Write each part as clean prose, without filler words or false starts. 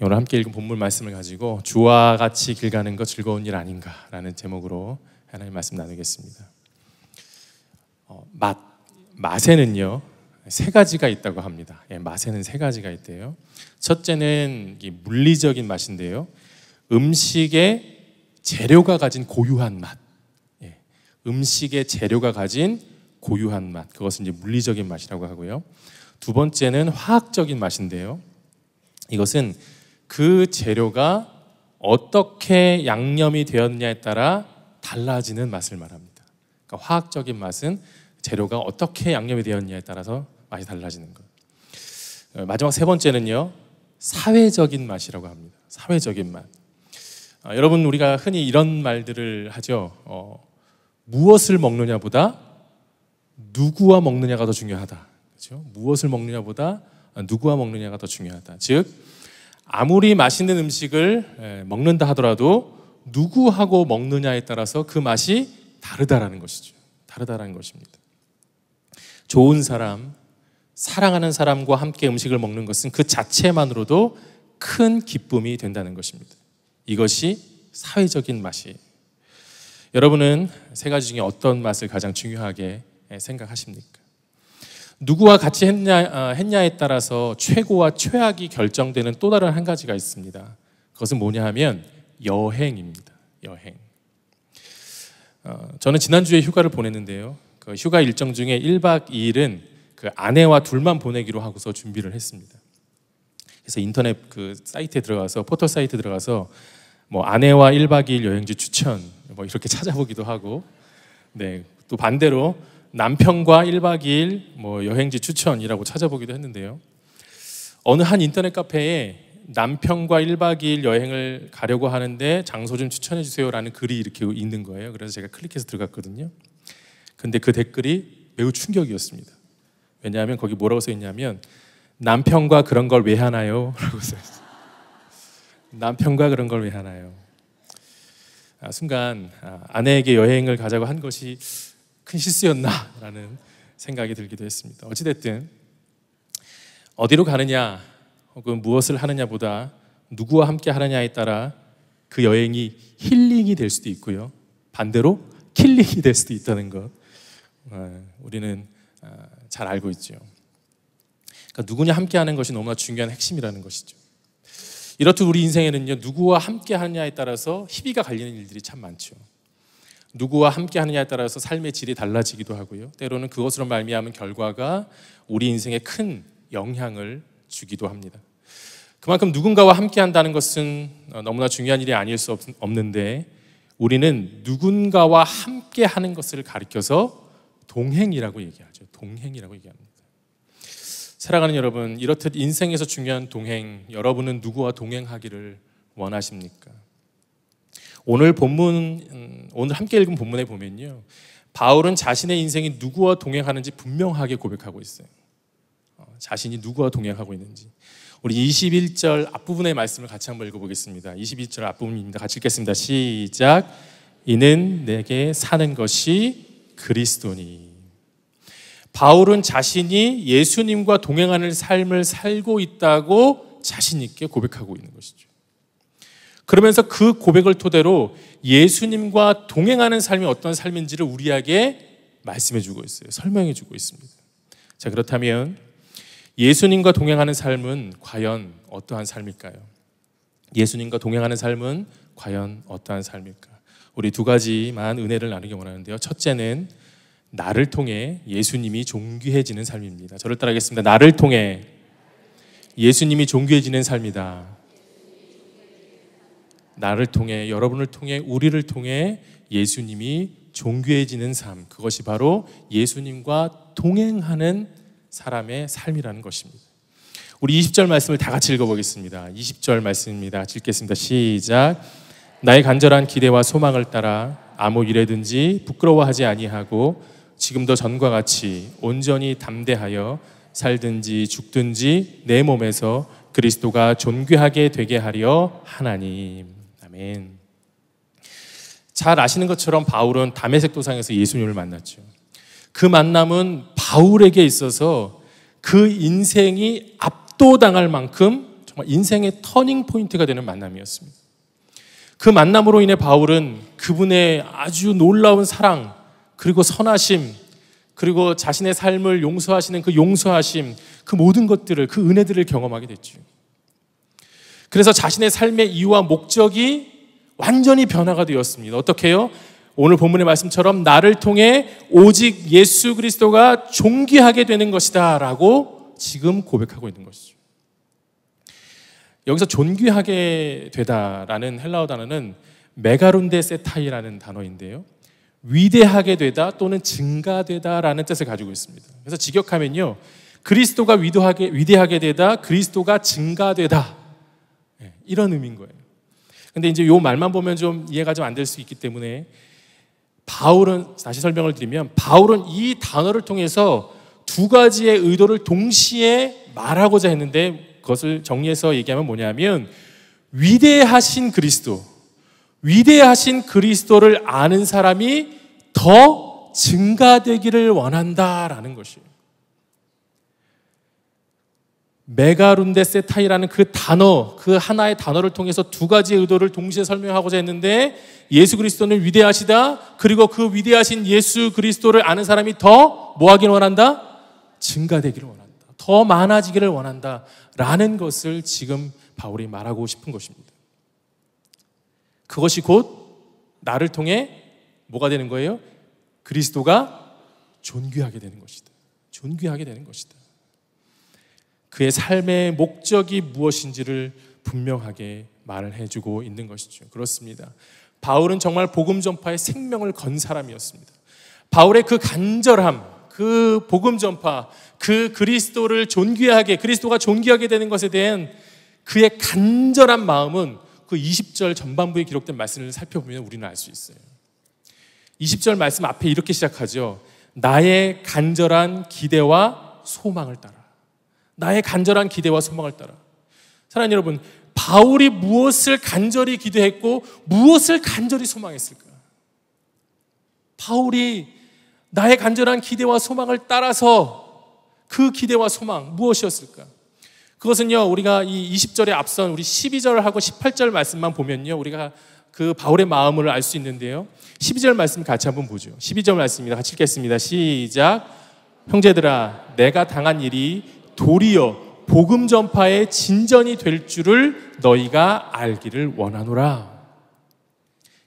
오늘 함께 읽은 본문 말씀을 가지고 주와 같이 길 가는 것 즐거운 일 아닌가라는 제목으로 하나님 말씀 나누겠습니다. 맛에는요 세 가지가 있다고 합니다. 맛에는 세 가지가 있대요. 첫째는 물리적인 맛인데요, 음식의 재료가 가진 고유한 맛. 음식의 재료가 가진 고유한 맛, 그것은 이제 물리적인 맛이라고 하고요. 두 번째는 화학적인 맛인데요, 이것은 그 재료가 어떻게 양념이 되었냐에 따라 달라지는 맛을 말합니다. 그러니까 화학적인 맛은 재료가 어떻게 양념이 되었냐에 따라서 맛이 달라지는 것. 마지막 세 번째는요, 사회적인 맛이라고 합니다. 사회적인 맛. 여러분, 우리가 흔히 이런 말들을 하죠. 무엇을 먹느냐보다 누구와 먹느냐가 더 중요하다. 그렇죠? 무엇을 먹느냐보다 누구와 먹느냐가 더 중요하다. 즉, 아무리 맛있는 음식을 먹는다 하더라도 누구하고 먹느냐에 따라서 그 맛이 다르다라는 것이죠. 다르다라는 것입니다. 좋은 사람, 사랑하는 사람과 함께 음식을 먹는 것은 그 자체만으로도 큰 기쁨이 된다는 것입니다. 이것이 사회적인 맛이에요. 여러분은 세 가지 중에 어떤 맛을 가장 중요하게 생각하십니까? 누구와 같이 했냐에 따라서 최고와 최악이 결정되는 또 다른 한 가지가 있습니다. 그것은 뭐냐 하면 여행입니다. 여행. 저는 지난주에 휴가를 보냈는데요, 그 휴가 일정 중에 1박 2일은 그 아내와 둘만 보내기로 하고서 준비를 했습니다. 그래서 인터넷 그 사이트에 들어가서, 포털 사이트에 들어가서 뭐 아내와 1박 2일 여행지 추천 뭐 이렇게 찾아보기도 하고, 또 반대로 남편과 1박 2일 뭐 여행지 추천이라고 찾아보기도 했는데요, 어느 한 인터넷 카페에 남편과 1박 2일 여행을 가려고 하는데 장소 좀 추천해 주세요라는 글이 이렇게 있는 거예요. 그래서 제가 클릭해서 들어갔거든요. 근데 그 댓글이 매우 충격이었습니다. 왜냐하면 거기 뭐라고 써 있냐면, 남편과 그런 걸 왜 하나요? 라고 써 있어요. 남편과 그런 걸 왜 하나요? 순간 아내에게 여행을 가자고 한 것이 큰 실수였나라는 생각이 들기도 했습니다. 어찌됐든 어디로 가느냐 혹은 무엇을 하느냐보다 누구와 함께 하느냐에 따라 그 여행이 힐링이 될 수도 있고요, 반대로 킬링이 될 수도 있다는 것, 우리는 잘 알고 있죠. 그러니까 누구냐 함께 하는 것이 너무나 중요한 핵심이라는 것이죠. 이렇듯 우리 인생에는요, 누구와 함께 하느냐에 따라서 희비가 갈리는 일들이 참 많죠. 누구와 함께 하느냐에 따라서 삶의 질이 달라지기도 하고요, 때로는 그것으로 말미암은 결과가 우리 인생에 큰 영향을 주기도 합니다. 그만큼 누군가와 함께 한다는 것은 너무나 중요한 일이 아닐 수 없는데, 우리는 누군가와 함께 하는 것을 가리켜서 동행이라고 얘기하죠. 동행이라고 얘기합니다. 사랑하는 여러분, 이렇듯 인생에서 중요한 동행, 여러분은 누구와 동행하기를 원하십니까? 오늘 함께 읽은 본문에 보면요, 바울은 자신의 인생이 누구와 동행하는지 분명하게 고백하고 있어요. 자신이 누구와 동행하고 있는지. 우리 21절 앞부분의 말씀을 같이 한번 읽어보겠습니다. 21절 앞부분입니다. 같이 읽겠습니다. 시작. 이는 내게 사는 것이 그리스도니. 바울은 자신이 예수님과 동행하는 삶을 살고 있다고 자신 있게 고백하고 있는 것이죠. 그러면서 그 고백을 토대로 예수님과 동행하는 삶이 어떤 삶인지를 우리에게 말씀해주고 있어요. 설명해주고 있습니다. 자, 그렇다면 예수님과 동행하는 삶은 과연 어떠한 삶일까요? 예수님과 동행하는 삶은 과연 어떠한 삶일까? 우리 두 가지만 은혜를 나누기 원하는데요. 첫째는 나를 통해 예수님이 존귀해지는 삶입니다. 저를 따라하겠습니다. 나를 통해 예수님이 존귀해지는 삶이다. 나를 통해, 여러분을 통해, 우리를 통해 예수님이 존귀해지는 삶, 그것이 바로 예수님과 동행하는 사람의 삶이라는 것입니다. 우리 20절 말씀을 다 같이 읽어보겠습니다. 20절 말씀입니다. 읽겠습니다. 시작. 나의 간절한 기대와 소망을 따라 아무 일에든지 부끄러워하지 아니하고 지금도 전과 같이 온전히 담대하여 살든지 죽든지 내 몸에서 그리스도가 존귀하게 되게 하려 하나님. 아멘. 잘 아시는 것처럼 바울은 다메섹 도상에서 예수님을 만났죠. 그 만남은 바울에게 있어서 그 인생이 압도당할 만큼 정말 인생의 터닝 포인트가 되는 만남이었습니다. 그 만남으로 인해 바울은 그분의 아주 놀라운 사랑, 그리고 선하심, 그리고 자신의 삶을 용서하시는 그 용서하심, 그 모든 것들을, 그 은혜들을 경험하게 됐죠. 그래서 자신의 삶의 이유와 목적이 완전히 변화가 되었습니다. 어떻게 해요? 오늘 본문의 말씀처럼 나를 통해 오직 예수 그리스도가 존귀하게 되는 것이다 라고 지금 고백하고 있는 것이죠. 여기서 존귀하게 되다라는 헬라어 단어는 메가룬데 세타이라는 단어인데요, 위대하게 되다 또는 증가되다라는 뜻을 가지고 있습니다. 그래서 직역하면요, 그리스도가 위대하게 되다, 그리스도가 증가되다, 이런 의미인 거예요. 근데 이제 이 말만 보면 좀 이해가 좀 안 될 수 있기 때문에 바울은, 다시 설명을 드리면, 바울은 이 단어를 통해서 두 가지의 의도를 동시에 말하고자 했는데, 그것을 정리해서 얘기하면 뭐냐면, 위대하신 그리스도를 아는 사람이 더 증가되기를 원한다라는 것이에요. 메가룬데 세타이라는 그 단어, 그 하나의 단어를 통해서 두 가지의 의도를 동시에 설명하고자 했는데, 예수 그리스도는 위대하시다, 그리고 그 위대하신 예수 그리스도를 아는 사람이 더 뭐 하기를 원한다? 증가되기를 원한다, 더 많아지기를 원한다 라는 것을 지금 바울이 말하고 싶은 것입니다. 그것이 곧 나를 통해 뭐가 되는 거예요? 그리스도가 존귀하게 되는 것이다. 존귀하게 되는 것이다. 그의 삶의 목적이 무엇인지를 분명하게 말을 해주고 있는 것이죠. 그렇습니다. 바울은 정말 복음 전파에 생명을 건 사람이었습니다. 바울의 그 간절함, 그 복음 전파, 그 그리스도가 존귀하게 되는 것에 대한 그의 간절한 마음은 그 20절 전반부에 기록된 말씀을 살펴보면 우리는 알 수 있어요. 20절 말씀 앞에 이렇게 시작하죠. 나의 간절한 기대와 소망을 따라. 나의 간절한 기대와 소망을 따라. 사랑하는 여러분, 바울이 무엇을 간절히 기대했고 무엇을 간절히 소망했을까? 바울이 나의 간절한 기대와 소망을 따라서 그 기대와 소망 무엇이었을까? 그것은요, 우리가 이 20절에 앞선 우리 12절하고 18절 말씀만 보면요, 우리가 그 바울의 마음을 알 수 있는데요, 12절 말씀 같이 한번 보죠. 12절 말씀입니다. 같이 읽겠습니다. 시작. 형제들아, 내가 당한 일이 도리어 복음 전파의 진전이 될 줄을 너희가 알기를 원하노라.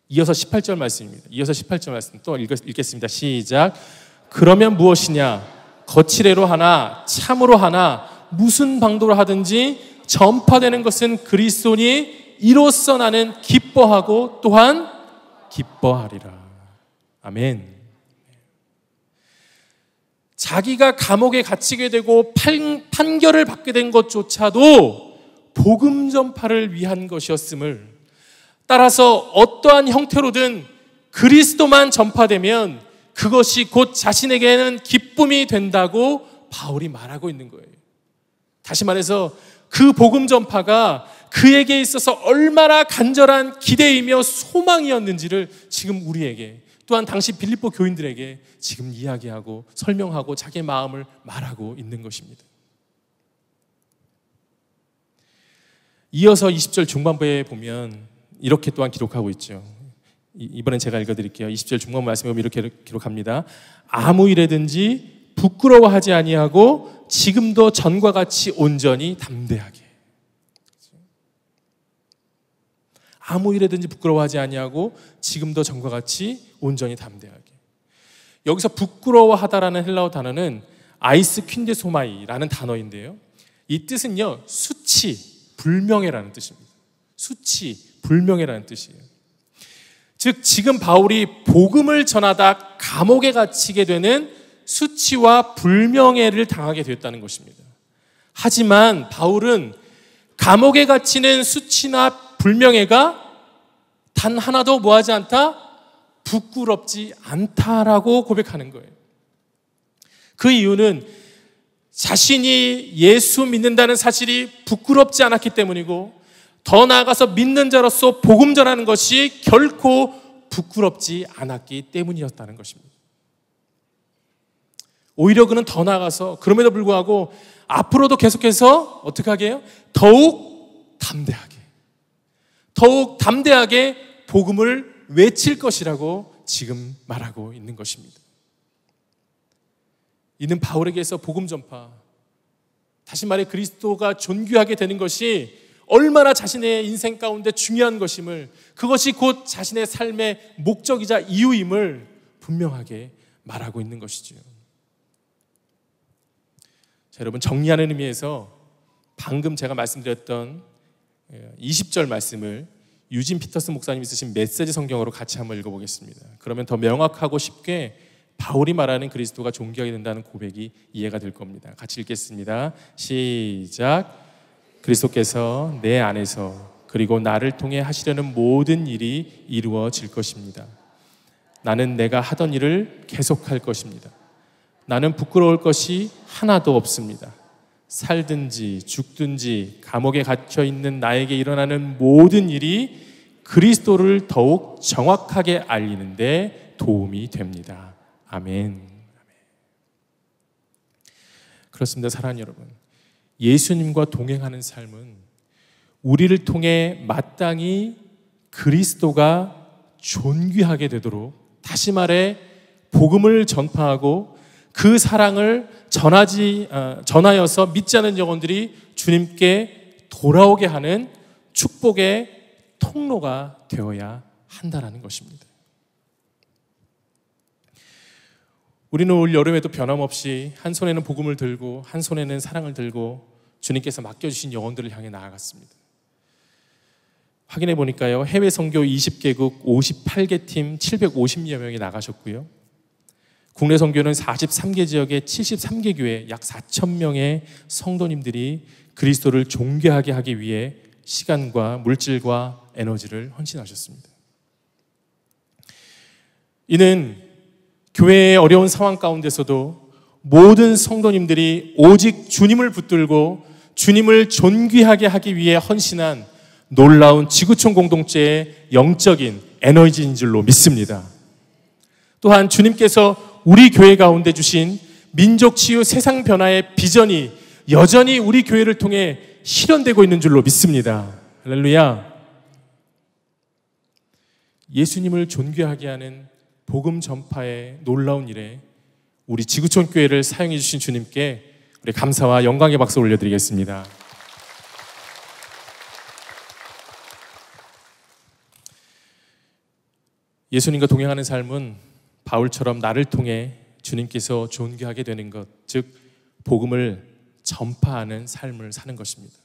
이어서 18절 말씀입니다. 이어서 18절 말씀 또 읽겠습니다. 시작. 그러면 무엇이냐? 거칠애로 하나 참으로 하나 무슨 방도로 하든지 전파되는 것은 그리스도니 이로써 나는 기뻐하고 또한 기뻐하리라. 아멘. 자기가 감옥에 갇히게 되고 판결을 받게 된 것조차도 복음 전파를 위한 것이었음을, 따라서 어떠한 형태로든 그리스도만 전파되면 그것이 곧 자신에게는 기쁨이 된다고 바울이 말하고 있는 거예요. 다시 말해서 그 복음 전파가 그에게 있어서 얼마나 간절한 기대이며 소망이었는지를 지금 우리에게, 또한 당시 빌립보 교인들에게 지금 이야기하고 설명하고 자기의 마음을 말하고 있는 것입니다. 이어서 20절 중반부에 보면 이렇게 또한 기록하고 있죠. 이번엔 제가 읽어드릴게요. 20절 중반부 말씀에 보면 이렇게 기록합니다. 아무 일에든지 부끄러워하지 아니하고 지금도 전과 같이 온전히 담대하게. 아무 일에든지 부끄러워하지 아니하고 지금도 전과 같이 온전히 담대하게. 여기서 부끄러워하다라는 헬라어 단어는 아이스 퀸데소마이라는 단어인데요, 이 뜻은요, 수치, 불명예라는 뜻입니다. 수치, 불명예라는 뜻이에요. 즉 지금 바울이 복음을 전하다 감옥에 갇히게 되는 수치와 불명예를 당하게 되었다는 것입니다. 하지만 바울은 감옥에 갇히는 수치나 불명예가 단 하나도 뭐하지 않다? 부끄럽지 않다라고 고백하는 거예요. 그 이유는 자신이 예수 믿는다는 사실이 부끄럽지 않았기 때문이고, 더 나아가서 믿는 자로서 복음 전하는 것이 결코 부끄럽지 않았기 때문이었다는 것입니다. 오히려 그는 더 나아가서 그럼에도 불구하고 앞으로도 계속해서 어떻게 하게 해요? 더욱 더욱 담대하게 복음을 외칠 것이라고 지금 말하고 있는 것입니다. 이는 바울에게서 복음 전파, 다시 말해 그리스도가 존귀하게 되는 것이 얼마나 자신의 인생 가운데 중요한 것임을, 그것이 곧 자신의 삶의 목적이자 이유임을 분명하게 말하고 있는 것이죠. 자, 여러분, 정리하는 의미에서 방금 제가 말씀드렸던 20절 말씀을 유진 피터스 목사님이 쓰신 메시지 성경으로 같이 한번 읽어보겠습니다. 그러면 더 명확하고 쉽게 바울이 말하는 그리스도가 존귀하게 된다는 고백이 이해가 될 겁니다. 같이 읽겠습니다. 시작. 그리스도께서 내 안에서 그리고 나를 통해 하시려는 모든 일이 이루어질 것입니다. 나는 내가 하던 일을 계속할 것입니다. 나는 부끄러울 것이 하나도 없습니다. 살든지 죽든지 감옥에 갇혀 있는 나에게 일어나는 모든 일이 그리스도를 더욱 정확하게 알리는 데 도움이 됩니다. 아멘. 그렇습니다, 사랑하는 여러분. 예수님과 동행하는 삶은 우리를 통해 마땅히 그리스도가 존귀하게 되도록, 다시 말해 복음을 전파하고 그 사랑을 전하여서 믿지 않는 영혼들이 주님께 돌아오게 하는 축복의 통로가 되어야 한다는 것입니다. 우리는 올 여름에도 변함없이 한 손에는 복음을 들고 한 손에는 사랑을 들고 주님께서 맡겨주신 영혼들을 향해 나아갔습니다. 확인해 보니까요, 해외 선교 20개국 58개 팀 750여 명이 나가셨고요, 국내 선교는 43개 지역의 73개 교회 약 4,000명의 성도님들이 그리스도를 존귀하게 하기 위해 시간과 물질과 에너지를 헌신하셨습니다. 이는 교회의 어려운 상황 가운데서도 모든 성도님들이 오직 주님을 붙들고 주님을 존귀하게 하기 위해 헌신한 놀라운 지구촌 공동체의 영적인 에너지인 줄로 믿습니다. 또한 주님께서 우리 교회 가운데 주신 민족 치유 세상 변화의 비전이 여전히 우리 교회를 통해 실현되고 있는 줄로 믿습니다. 할렐루야. 예수님을 존귀하게 하는 복음 전파의 놀라운 일에 우리 지구촌 교회를 사용해 주신 주님께 우리 감사와 영광의 박수 올려드리겠습니다. 예수님과 동행하는 삶은 바울처럼 나를 통해 주님께서 존귀하게 되는 것, 즉 복음을 전파하는 삶을 사는 것입니다.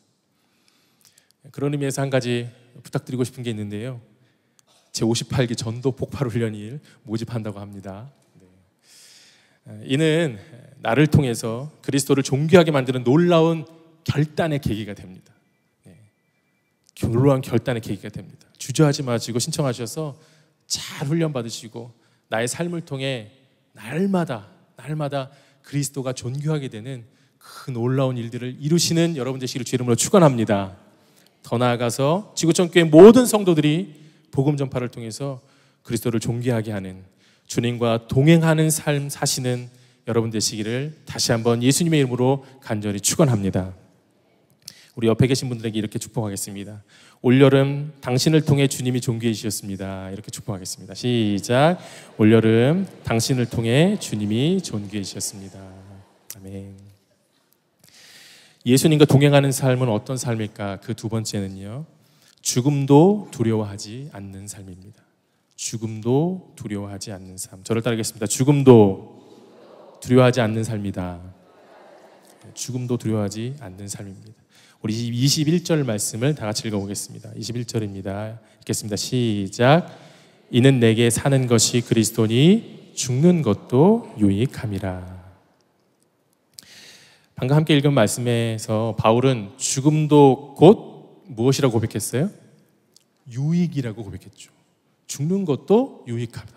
그런 의미에서 한 가지 부탁드리고 싶은 게 있는데요, 제58기 전도 폭발훈련일 모집한다고 합니다. 이는 나를 통해서 그리스도를 존귀하게 만드는 놀라운 결단의 계기가 됩니다. 놀라운 결단의 계기가 됩니다. 주저하지 마시고 신청하셔서 잘 훈련받으시고 나의 삶을 통해 날마다 그리스도가 존귀하게 되는 그 놀라운 일들을 이루시는 여러분 되시기를 주 이름으로 축원합니다. 더 나아가서 지구촌교회 모든 성도들이 복음 전파를 통해서 그리스도를 존귀하게 하는, 주님과 동행하는 삶 사시는 여러분 되시기를 다시 한번 예수님의 이름으로 간절히 축원합니다. 우리 옆에 계신 분들에게 이렇게 축복하겠습니다. 올여름 당신을 통해 주님이 존귀해지셨습니다. 이렇게 축복하겠습니다. 시작. 올여름 당신을 통해 주님이 존귀해지셨습니다. 아멘. 예수님과 동행하는 삶은 어떤 삶일까? 그 두 번째는요, 죽음도 두려워하지 않는 삶입니다. 죽음도 두려워하지 않는 삶. 저를 따르겠습니다. 죽음도 두려워하지 않는 삶이다. 죽음도 두려워하지 않는 삶입니다. 우리 21절 말씀을 다 같이 읽어보겠습니다. 21절입니다. 읽겠습니다. 시작. 이는 내게 사는 것이 그리스도니 죽는 것도 유익함이라. 방금 함께 읽은 말씀에서 바울은 죽음도 곧 무엇이라고 고백했어요? 유익이라고 고백했죠. 죽는 것도 유익하다.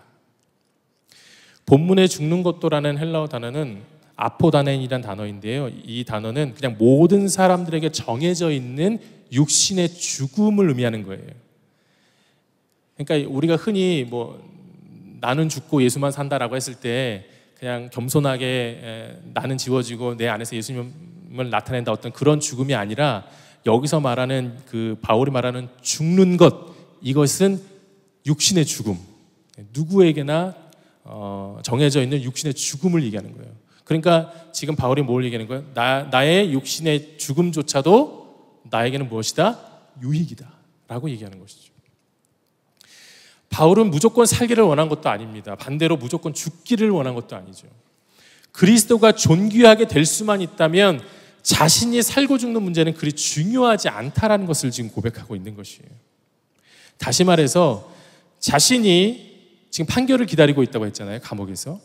본문에 죽는 것도라는 헬라어 단어는 아포다넨이란 단어인데요, 이 단어는 그냥 모든 사람들에게 정해져 있는 육신의 죽음을 의미하는 거예요. 그러니까 우리가 흔히 나는 죽고 예수만 산다라고 했을 때 그냥 겸손하게 나는 지워지고 내 안에서 예수님을 나타낸다, 어떤 그런 죽음이 아니라 여기서 말하는 그 바울이 말하는 죽는 것, 이것은 육신의 죽음, 누구에게나 정해져 있는 육신의 죽음을 얘기하는 거예요. 그러니까 지금 바울이 뭘 얘기하는 거예요? 나의 육신의 죽음조차도 나에게는 무엇이다? 유익이다 라고 얘기하는 것이죠. 바울은 무조건 살기를 원한 것도 아닙니다. 반대로 무조건 죽기를 원한 것도 아니죠. 그리스도가 존귀하게 될 수만 있다면 자신이 살고 죽는 문제는 그리 중요하지 않다라는 것을 지금 고백하고 있는 것이에요. 다시 말해서 자신이 지금 판결을 기다리고 있다고 했잖아요. 감옥에서.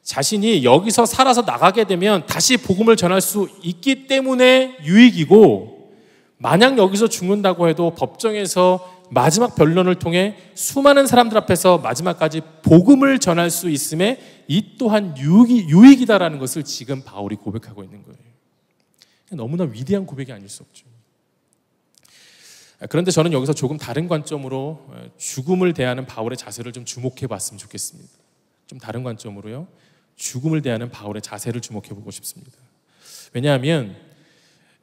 자신이 여기서 살아서 나가게 되면 다시 복음을 전할 수 있기 때문에 유익이고, 만약 여기서 죽는다고 해도 법정에서 마지막 변론을 통해 수많은 사람들 앞에서 마지막까지 복음을 전할 수 있음에 이 또한 유익이다라는 것을 지금 바울이 고백하고 있는 거예요. 너무나 위대한 고백이 아닐 수 없죠. 그런데 저는 여기서 조금 다른 관점으로 죽음을 대하는 바울의 자세를 좀 주목해 봤으면 좋겠습니다. 좀 다른 관점으로요. 죽음을 대하는 바울의 자세를 주목해 보고 싶습니다. 왜냐하면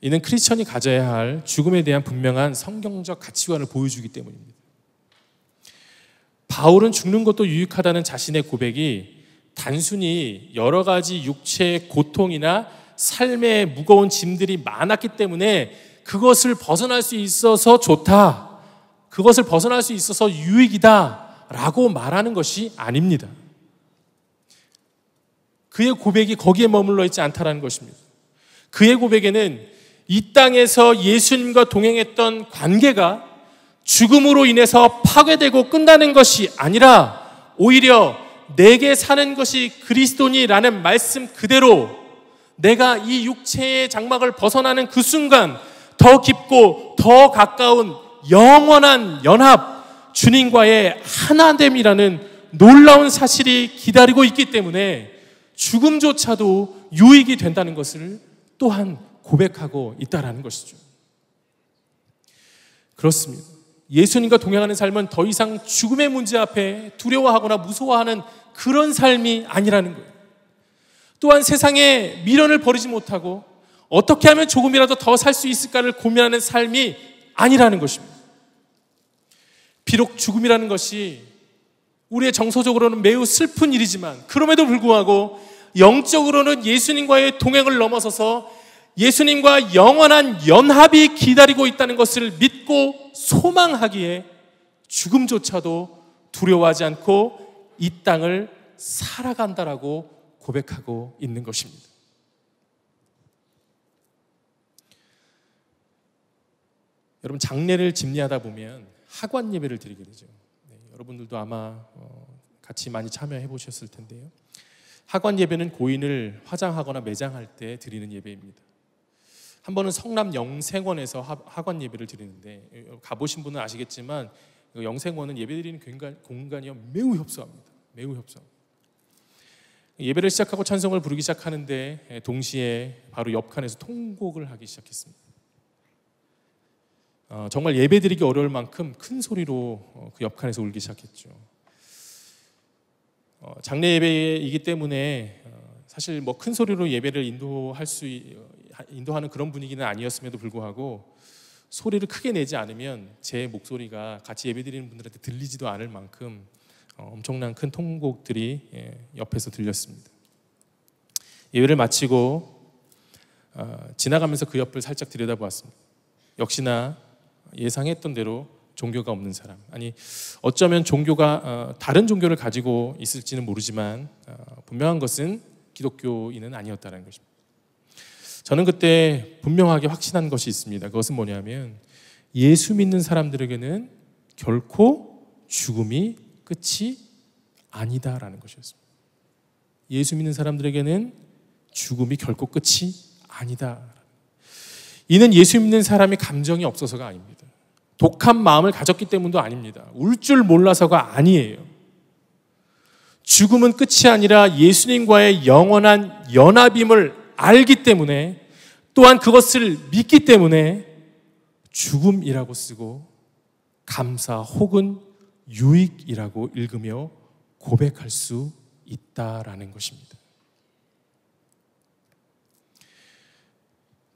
이는 크리스천이 가져야 할 죽음에 대한 분명한 성경적 가치관을 보여주기 때문입니다. 바울은 죽는 것도 유익하다는 자신의 고백이 단순히 여러 가지 육체의 고통이나 삶의 무거운 짐들이 많았기 때문에 그것을 벗어날 수 있어서 좋다, 그것을 벗어날 수 있어서 유익이다 라고 말하는 것이 아닙니다. 그의 고백이 거기에 머물러 있지 않다라는 것입니다. 그의 고백에는 이 땅에서 예수님과 동행했던 관계가 죽음으로 인해서 파괴되고 끝나는 것이 아니라 오히려 내게 사는 것이 그리스도니라는 말씀 그대로 내가 이 육체의 장막을 벗어나는 그 순간 더 깊고 더 가까운 영원한 연합, 주님과의 하나됨이라는 놀라운 사실이 기다리고 있기 때문에 죽음조차도 유익이 된다는 것을 또한 고백하고 있다라는 것이죠. 그렇습니다. 예수님과 동행하는 삶은 더 이상 죽음의 문제 앞에 두려워하거나 무서워하는 그런 삶이 아니라는 거예요. 또한 세상에 미련을 버리지 못하고 어떻게 하면 조금이라도 더 살 수 있을까를 고민하는 삶이 아니라는 것입니다. 비록 죽음이라는 것이 우리의 정서적으로는 매우 슬픈 일이지만 그럼에도 불구하고 영적으로는 예수님과의 동행을 넘어서서 예수님과 영원한 연합이 기다리고 있다는 것을 믿고 소망하기에 죽음조차도 두려워하지 않고 이 땅을 살아간다라고 고백하고 있는 것입니다. 여러분, 장례를 집례하다 보면 하관 예배를 드리게 되죠. 여러분들도 아마 같이 많이 참여해 보셨을 텐데요. 하관 예배는 고인을 화장하거나 매장할 때 드리는 예배입니다. 한 번은 성남 영생원에서 하관 예배를 드리는데, 가보신 분은 아시겠지만 영생원은 예배드리는 공간이 매우 협소합니다. 매우 협소합니다. 예배를 시작하고 찬송을 부르기 시작하는데 동시에 바로 옆칸에서 통곡을 하기 시작했습니다. 정말 예배드리기 어려울 만큼 큰 소리로 그 옆칸에서 울기 시작했죠. 장례 예배이기 때문에 사실 뭐 큰 소리로 예배를 인도하는 그런 분위기는 아니었음에도 불구하고 소리를 크게 내지 않으면 제 목소리가 같이 예배드리는 분들한테 들리지도 않을 만큼 엄청난 큰 통곡들이 옆에서 들렸습니다. 예배를 마치고 지나가면서 그 옆을 살짝 들여다보았습니다. 역시나 예상했던 대로 종교가 없는 사람, 아니 어쩌면 종교가 다른 종교를 가지고 있을지는 모르지만 분명한 것은 기독교인은 아니었다는 것입니다. 저는 그때 분명하게 확신한 것이 있습니다. 그것은 뭐냐면 예수 믿는 사람들에게는 결코 죽음이 끝이 아니다라는 것이었습니다. 예수 믿는 사람들에게는 죽음이 결코 끝이 아니다. 이는 예수 믿는 사람이 감정이 없어서가 아닙니다. 독한 마음을 가졌기 때문도 아닙니다. 울 줄 몰라서가 아니에요. 죽음은 끝이 아니라 예수님과의 영원한 연합임을 알기 때문에, 또한 그것을 믿기 때문에 죽음이라고 쓰고 감사 혹은 유익이라고 읽으며 고백할 수 있다라는 것입니다.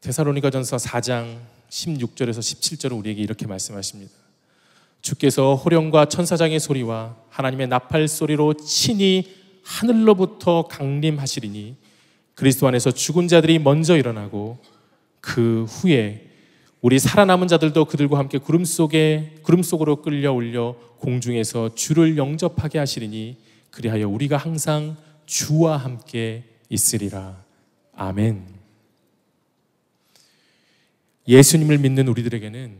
데살로니가전서 4장 16절에서 17절은 우리에게 이렇게 말씀하십니다. 주께서 호령과 천사장의 소리와 하나님의 나팔 소리로 친히 하늘로부터 강림하시리니 그리스도 안에서 죽은 자들이 먼저 일어나고 그 후에 우리 살아남은 자들도 그들과 함께 구름 속으로 끌려 올려 공중에서 주를 영접하게 하시리니 그리하여 우리가 항상 주와 함께 있으리라. 아멘. 예수님을 믿는 우리들에게는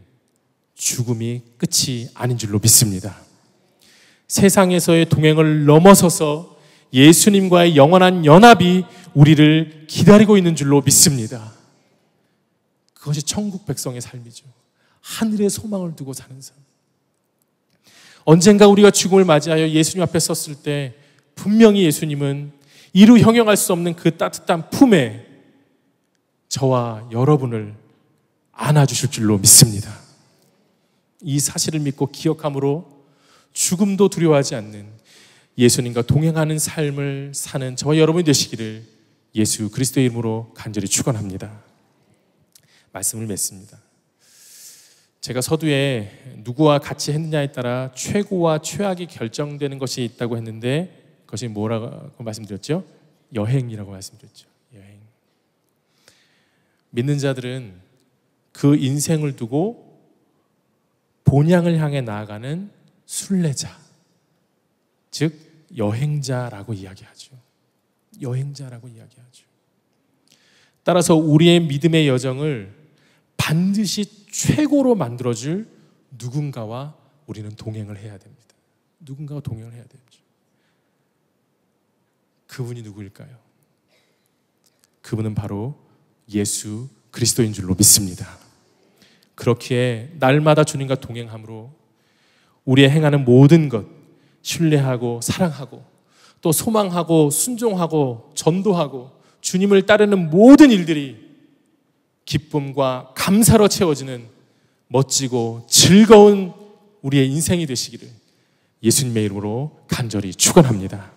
죽음이 끝이 아닌 줄로 믿습니다. 세상에서의 동행을 넘어서서 예수님과의 영원한 연합이 우리를 기다리고 있는 줄로 믿습니다. 그것이 천국 백성의 삶이죠. 하늘의 소망을 두고 사는 삶. 언젠가 우리가 죽음을 맞이하여 예수님 앞에 섰을 때 분명히 예수님은 이루 형용할 수 없는 그 따뜻한 품에 저와 여러분을 안아주실 줄로 믿습니다. 이 사실을 믿고 기억함으로 죽음도 두려워하지 않는 예수님과 동행하는 삶을 사는 저와 여러분이 되시기를 예수 그리스도의 이름으로 간절히 축원합니다. 말씀을 맺습니다. 제가 서두에 누구와 같이 했느냐에 따라 최고와 최악이 결정되는 것이 있다고 했는데 그것이 뭐라고 말씀드렸죠? 여행이라고 말씀드렸죠. 여행. 믿는 자들은 그 인생을 두고 본향을 향해 나아가는 순례자, 즉 여행자라고 이야기하죠. 여행자라고 이야기하죠. 따라서 우리의 믿음의 여정을 반드시 최고로 만들어줄 누군가와 우리는 동행을 해야 됩니다. 누군가와 동행을 해야 되죠. 그분이 누구일까요? 그분은 바로 예수 그리스도인 줄로 믿습니다. 그렇기에 날마다 주님과 동행함으로 우리의 행하는 모든 것 신뢰하고 사랑하고 또 소망하고 순종하고 전도하고 주님을 따르는 모든 일들이 기쁨과 감사로 채워지는 멋지고 즐거운 우리의 인생이 되시기를 예수님의 이름으로 간절히 축원합니다.